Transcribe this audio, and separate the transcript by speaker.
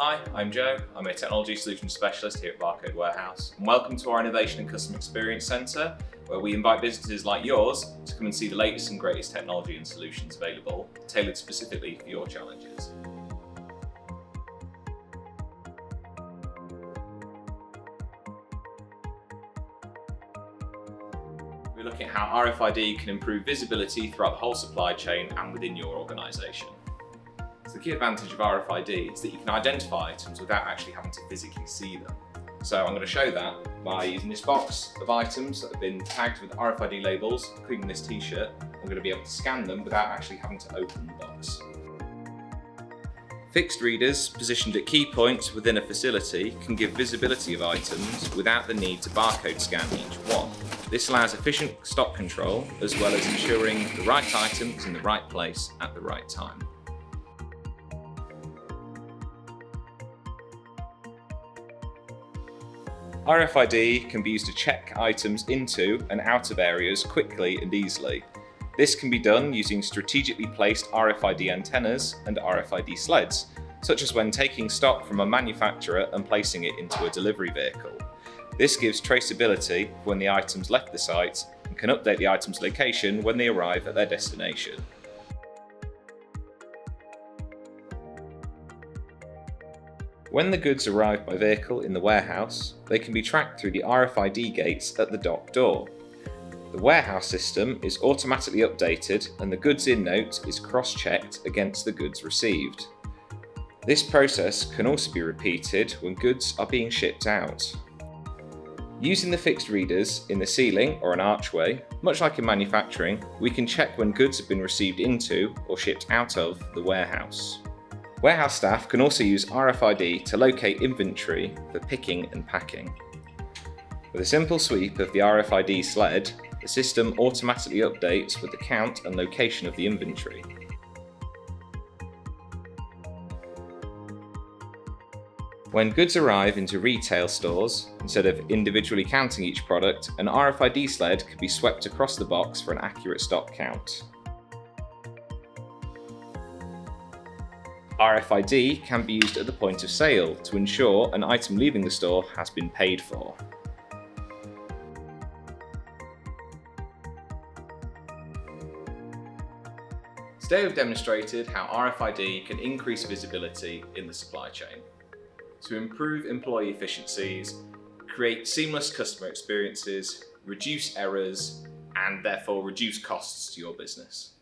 Speaker 1: Hi, I'm Joe. I'm a Technology Solutions Specialist here at Barcode Warehouse, and welcome to our Innovation and Customer Experience Centre, where we invite businesses like yours to come and see the latest and greatest technology and solutions available, tailored specifically for your challenges. We're looking at how RFID can improve visibility throughout the whole supply chain and within your organisation. So the key advantage of RFID is that you can identify items without actually having to physically see them. So I'm going to show that by using this box of items that have been tagged with RFID labels, including this t-shirt. I'm going to be able to scan them without actually having to open the box. Fixed readers positioned at key points within a facility can give visibility of items without the need to barcode scan each one. This allows efficient stock control as well as ensuring the right item is in the right place at the right time. RFID can be used to check items into and out of areas quickly and easily. This can be done using strategically placed RFID antennas and RFID sleds, such as when taking stock from a manufacturer and placing it into a delivery vehicle. This gives traceability for when the items left the site and can update the item's location when they arrive at their destination. When the goods arrive by vehicle in the warehouse, they can be tracked through the RFID gates at the dock door. The warehouse system is automatically updated and the goods in note is cross-checked against the goods received. This process can also be repeated when goods are being shipped out. Using the fixed readers in the ceiling or an archway, much like in manufacturing, we can check when goods have been received into or shipped out of the warehouse. Warehouse staff can also use RFID to locate inventory for picking and packing. With a simple sweep of the RFID sled, the system automatically updates with the count and location of the inventory. When goods arrive into retail stores, instead of individually counting each product, an RFID sled can be swept across the box for an accurate stock count. RFID can be used at the point of sale to ensure an item leaving the store has been paid for. Today we've demonstrated how RFID can increase visibility in the supply chain to improve employee efficiencies, create seamless customer experiences, reduce errors, and therefore reduce costs to your business.